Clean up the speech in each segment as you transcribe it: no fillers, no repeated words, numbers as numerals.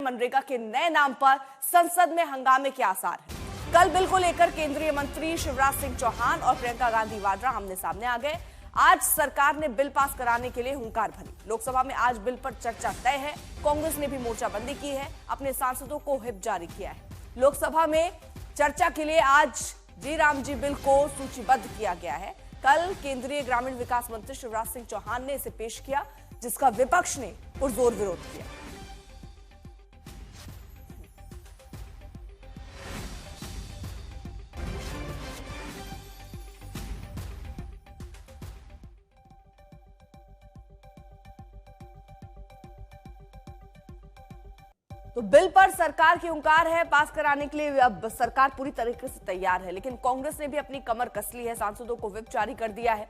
मनरेगा के नए नाम पर संसद में हंगामे के आसार हैं। कल बिल को लेकर केंद्रीय मंत्री शिवराज सिंह चौहान और प्रियंका गांधी वाड्रा आमने सामने आ गए। आज सरकार ने बिल पास कराने के लिए हुंकार भरी। लोकसभा में आज बिल पर चर्चा तय है। कांग्रेस ने भी मोर्चाबंदी की है, अपने सांसदों को व्हिप जारी किया है। लोकसभा में चर्चा के लिए आज जी राम जी बिल को सूचीबद्ध किया गया है। कल केंद्रीय ग्रामीण विकास मंत्री शिवराज सिंह चौहान ने इसे पेश किया, जिसका विपक्ष ने पुरजोर विरोध किया। तो बिल पर सरकार की हुंकार है पास कराने के लिए। अब सरकार पूरी तरीके से तैयार है, लेकिन कांग्रेस ने भी अपनी कमर कस ली है, सांसदों को व्हिप जारी कर दिया है।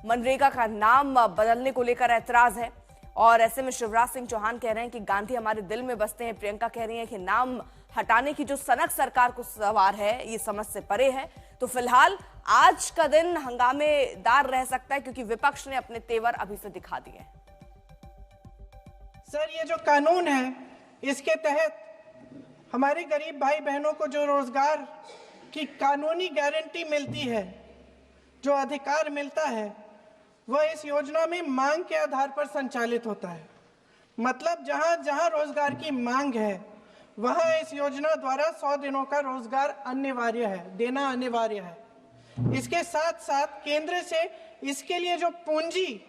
मनरेगा का नाम बदलने को लेकर ऐतराज है और ऐसे में शिवराज सिंह चौहान कह रहे हैं कि गांधी हमारे दिल में बसते हैं। प्रियंका कह रही हैं कि नाम हटाने की जो सनक सरकार को सवार है ये समझ से परे है। तो फिलहाल आज का दिन हंगामेदार रह सकता है, क्योंकि विपक्ष ने अपने तेवर अभी से दिखा दिए हैं। सर, ये जो कानून है इसके तहत हमारे गरीब भाई बहनों को जो रोजगार की कानूनी गारंटी मिलती है, जो अधिकार मिलता है, वह इस योजना में मांग के आधार पर संचालित होता है। मतलब जहां जहां रोजगार की मांग है वहां इस योजना द्वारा 100 दिनों का रोजगार अनिवार्य है, देना अनिवार्य है। इसके साथ साथ केंद्र से इसके लिए जो पूंजी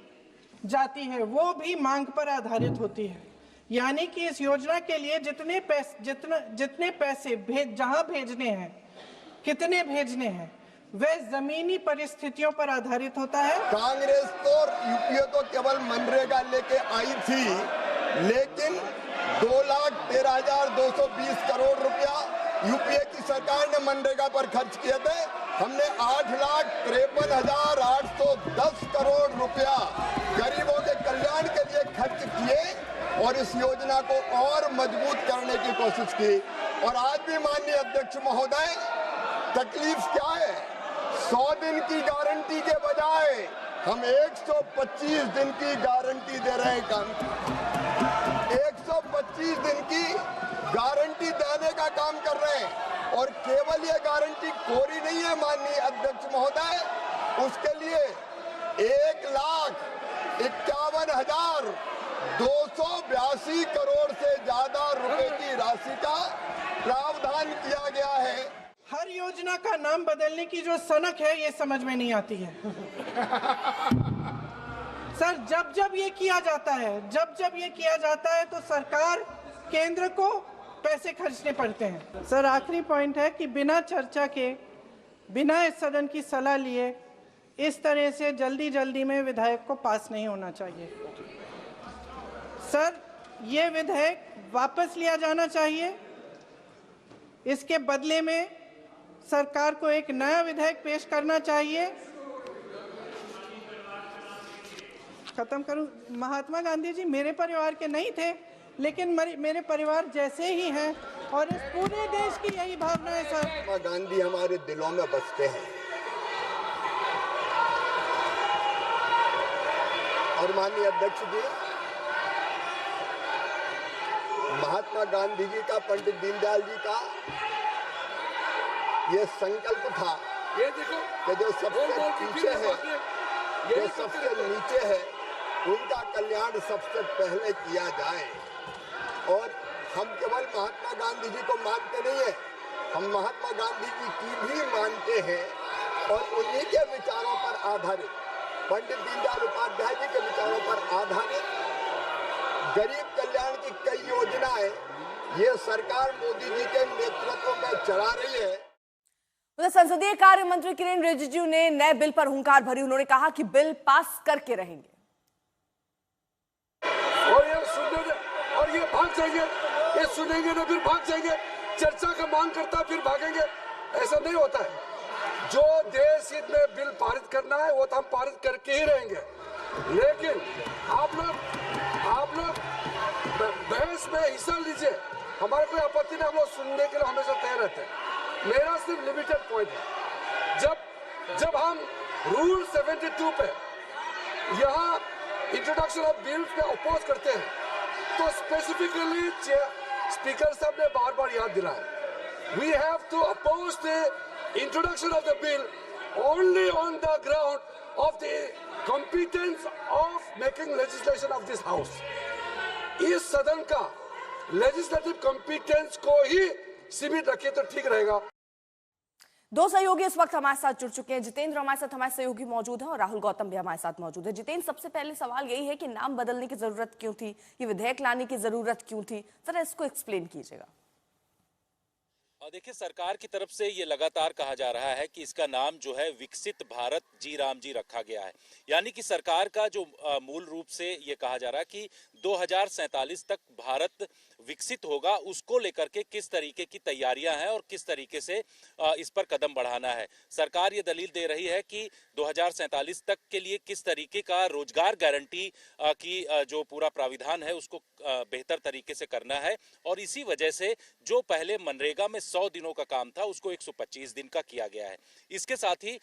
जाती है वो भी मांग पर आधारित होती है। यानी कि इस योजना के लिए जितने पैसे जहां भेजने हैं, कितने भेजने हैं, वह जमीनी परिस्थितियों पर आधारित होता है। कांग्रेस तो यूपीए तो केवल मनरेगा लेके आई थी, लेकिन 2,13,220 करोड़ रुपया यूपीए की सरकार ने मनरेगा पर खर्च किए थे। हमने 8,53,810 करोड़ रुपया गरीबों के कल्याण के लिए खर्च किए और इस योजना को और मजबूत करने की कोशिश की। और आज भी माननीय अध्यक्ष महोदय, तकलीफ क्या है? 100 दिन की गारंटी के बजाय हम 125 दिन की गारंटी दे रहे हैं। 125 दिन की गारंटी देने का काम कर रहे हैं और केवल ये गारंटी कोरी नहीं है माननीय अध्यक्ष महोदय, उसके लिए 1,51,282 करोड़ से ज्यादा रुपए की राशि का प्रावधान किया गया है। हर योजना का नाम बदलने की जो सनक है ये समझ में नहीं आती है। सर, जब ये किया जाता है तो सरकार केंद्र को पैसे खर्चने पड़ते हैं। सर, आखिरी पॉइंट है कि बिना चर्चा के, बिना इस सदन की सलाह लिए इस तरह से जल्दी में विधेयक को पास नहीं होना चाहिए। सर, ये विधेयक वापस लिया जाना चाहिए। इसके बदले में सरकार को एक नया विधेयक पेश करना चाहिए। खत्म करूं। महात्मा गांधी जी मेरे परिवार के नहीं थे, लेकिन मेरे परिवार जैसे ही हैं और इस पूरे देश की यही भावना है। सर, महात्मा गांधी हमारे दिलों में बसते हैं और माननीय अध्यक्ष जी, महात्मा गांधी जी का, पंडित दीनदयाल जी का ये संकल्प था, ये देखो कि जो सबसे पीछे है, जो सबसे नीचे है, उनका कल्याण सबसे पहले किया जाए। और हम केवल महात्मा गांधी जी को मानते नहीं है, हम महात्मा गांधी जी की भी मानते हैं और उन्हीं के विचारों पर आधारित, पंडित दीनदयाल उपाध्याय जी के विचारों पर आधारित गरीब कल्याण की कई योजनाएं ये सरकार मोदी जी के नेतृत्व में चला रही है। संसदीय कार्य मंत्री किरेन रिजिजू ने नए बिल पर हुंकार भरी। उन्होंने कहा कि बिल पास करके रहेंगे और ये भाग जाएंगे, ये सुनेंगे ना फिर भाग जाएंगे, चर्चा का मांग करता फिर भागेंगे। ऐसा नहीं होता है। जो देश हित में बिल पारित करना है वो तो हम पारित करके ही रहेंगे, लेकिन आप लोग बहस में हिस्सा लीजिए, हमारे कोई आपत्ति नहीं, हम लोग सुनने के लिए हमेशा तैयार रहते हैं। मेरा सिर्फ लिमिटेड पॉइंट है, जब हम रूल 72 पे यहाँ इंट्रोडक्शन ऑफ बिल पे अपोज करते हैं तो स्पेसिफिकली स्पीकर साहब ने बार बार याद दिलाया, we have to oppose the introduction of the bill only on the ground of the competence of making legislation of this house. इस सदन का लेजिस्लेटिव कॉम्पिटेंस को ही सीमित रखे तो ठीक रहेगा। दो सहयोगी इस वक्त हमारे साथ जुड़ चुके हैं। जितेंद्र हमारे साथ, हमारे सहयोगी मौजूद हैं, और राहुल गौतम भी हमारे साथ मौजूद है। जितेंद्र, सबसे पहले सवाल यही है कि नाम बदलने की जरूरत क्यों थी, ये विधेयक लाने की जरूरत क्यों थी, जरा इसको एक्सप्लेन कीजिएगा। देखिए, सरकार की तरफ से ये लगातार कहा जा रहा है कि इसका नाम जो है विकसित भारत जी राम जी रखा गया है। यानी कि सरकार का जो मूल रूप से ये कहा जा रहा है कि 2047 तक भारत विकसित होगा, उसको लेकर के किस तरीके की तैयारियां हैं और किस तरीके से इस पर कदम बढ़ाना है। सरकार ये दलील दे रही है कि 2047 तक के लिए किस तरीके का रोजगार गारंटी की जो पूरा प्राविधान है उसको बेहतर तरीके से करना है, और इसी वजह से जो पहले मनरेगा में 100 दिनों का काम था उसको 125 दिन का किया गया है। इसके साथ ही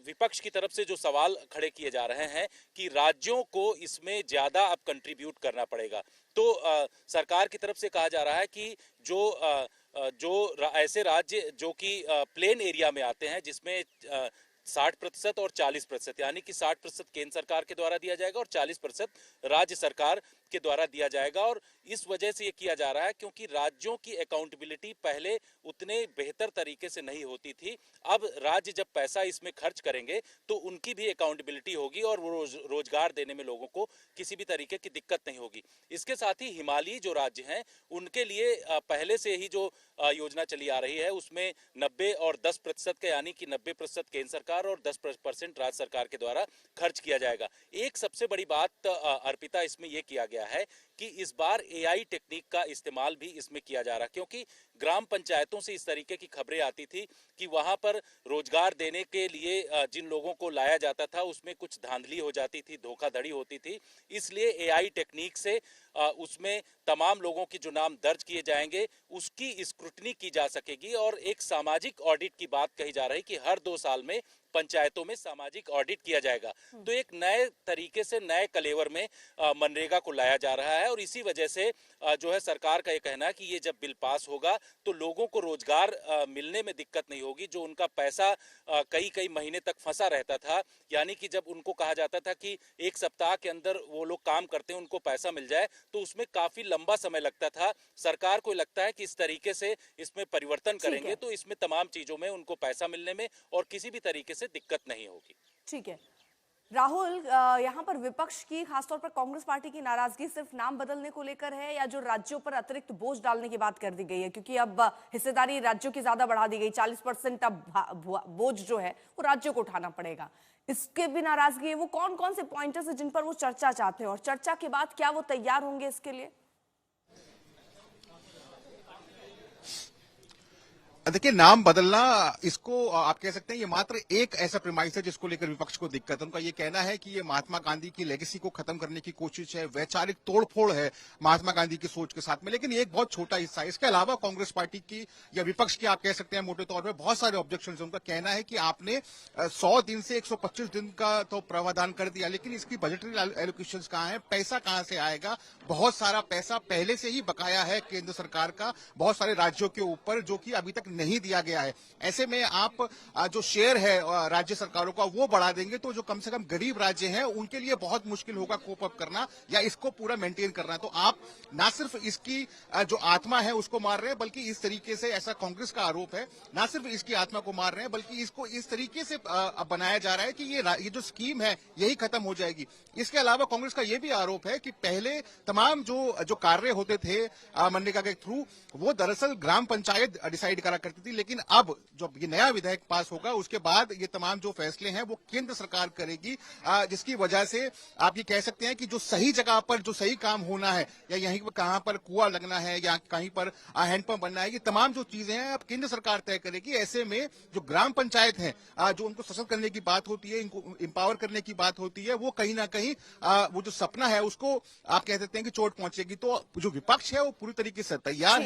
विपक्ष की तरफ से जो सवाल खड़े किए जा रहे हैं कि राज्यों को इसमें ज्यादा अब कंट्रीब्यूट करना पड़ेगा, तो सरकार की तरफ से कहा जा रहा है कि जो ऐसे राज्य जो कि प्लेन एरिया में आते हैं, जिसमें 60% और 40%, यानी कि 60% केंद्र सरकार के द्वारा दिया जाएगा और 40% राज्य सरकार के द्वारा दिया जाएगा। और इस वजह से ये किया जा रहा है क्योंकि राज्यों की अकाउंटेबिलिटी पहले उतने बेहतर तरीके से नहीं होती थी। अब राज्य जब पैसा इसमें खर्च करेंगे तो उनकी भी अकाउंटेबिलिटी होगी और वो रोजगार देने में लोगों को किसी भी तरीके की दिक्कत नहीं होगी। इसके साथ ही हिमालयी जो राज्य हैं उनके लिए पहले से ही जो योजना चली आ रही है उसमें 90 और 10% का, यानी कि 90% केंद्र सरकार और 10% राज्य सरकार के द्वारा खर्च किया जाएगा। एक सबसे बड़ी बात अर्पिता इसमें यह किया गया है कि इस बार एआई टेक्निक का इस्तेमाल भी इसमें किया जा रहा है, क्योंकि ग्राम पंचायतों से इस तरीके की खबरें आती थी कि वहां पर रोजगार देने के लिए जिन लोगों को लाया जाता था उसमें कुछ धांधली हो जाती थी, धोखाधड़ी होती थी। इसलिए एआई टेक्निक से उसमें तमाम लोगों की जो नाम दर्ज किए जाएंगे उसकी स्क्रूटनी की जा सकेगी, और एक सामाजिक ऑडिट की बात कही जा रही है कि हर 2 साल में पंचायतों में सामाजिक ऑडिट किया जाएगा। तो एक नए तरीके से नए कलेवर में मनरेगा को लाया जा रहा है, और इसी वजह से जो है सरकार का ये कहना है कि ये जब बिल पास होगा तो लोगों को रोजगार मिलने में दिक्कत नहीं होगी। जो उनका पैसा कई महीने तक फंसा रहता था, यानी कि जब उनको कहा जाता था कि 1 सप्ताह के अंदर वो लोग काम करते हैं उनको पैसा मिल जाए, तो उसमें काफी लंबा समय लगता था। सरकार को लगता है कि इस तरीके से इसमें परिवर्तन करेंगे तो इसमें तमाम चीजों में उनको पैसा मिलने में और किसी भी तरीके से दिक्कत नहीं होगी। ठीक है राहुल, यहाँ पर विपक्ष की, खासतौर पर कांग्रेस पार्टी की नाराजगी सिर्फ नाम बदलने को लेकर है, या जो राज्यों पर अतिरिक्त बोझ डालने की बात कर दी गई है, क्योंकि अब हिस्सेदारी राज्यों की ज्यादा बढ़ा दी गई, 40% अब बोझ जो है वो राज्यों को उठाना पड़ेगा, इसके भी नाराजगी है। वो कौन कौन से पॉइंटर्स है जिन पर वो चर्चा चाहते हैं, और चर्चा के बाद क्या वो तैयार होंगे इसके लिए? देखिए, नाम बदलना, इसको आप कह सकते हैं ये मात्र एक ऐसा प्रेमाइस है जिसको लेकर विपक्ष को दिक्कत है। उनका ये कहना है कि ये महात्मा गांधी की लेगेसी को खत्म करने की कोशिश है, वैचारिक तोड़फोड़ है महात्मा गांधी की सोच के साथ में, लेकिन ये एक बहुत छोटा हिस्सा है। इसके अलावा कांग्रेस पार्टी की या विपक्ष की, आप कह सकते हैं मोटे तौर पर, बहुत सारे ऑब्जेक्शन है। उनका कहना है कि आपने 100 दिन से 125 दिन का तो प्रावधान कर दिया, लेकिन इसकी बजटरी एलोकेशन कहाँ है, पैसा कहाँ से आएगा? बहुत सारा पैसा पहले से ही बकाया है केंद्र सरकार का बहुत सारे राज्यों के ऊपर, जो कि अभी तक नहीं दिया गया है। ऐसे में आप जो शेयर है राज्य सरकारों का वो बढ़ा देंगे तो जो कम से कम गरीब राज्य हैं उनके लिए बहुत मुश्किल होगा कोप अप करना या इसको पूरा मेंटेन करना। तो आप ना सिर्फ इसकी जो आत्मा है उसको मार रहे हैं, बल्कि इस तरीके से, ऐसा कांग्रेस का आरोप है, ना सिर्फ इसकी आत्मा को मार रहे हैं बल्कि इसको इस तरीके से बनाया जा रहा है कि ये जो स्कीम है यही खत्म हो जाएगी। इसके अलावा कांग्रेस का यह भी आरोप है कि पहले तमाम जो कार्य होते थे मनरेगा के थ्रू वो दरअसल ग्राम पंचायत डिसाइड करा करती थी, लेकिन अब जब ये नया विधेयक पास होगा उसके बाद ये तमाम जो फैसले हैं वो केंद्र सरकार करेगी, जिसकी वजह से आप ये कह सकते हैं कि जो सही जगह पर जो सही काम होना है, या यहीं पर कहां पर कुआं लगना है या कहीं पर हैंडपंप बनना है, ये तमाम जो चीजें हैं अब केंद्र सरकार तय करेगी। ऐसे में जो ग्राम पंचायत है, जो उनको सशक्त करने की बात होती है, इनको एम्पावर करने की बात होती है, वो कहीं ना कहीं वो जो सपना है उसको आप कह सकते हैं कि चोट पहुंचेगी। तो जो विपक्ष है वो पूरी तरीके से तैयार है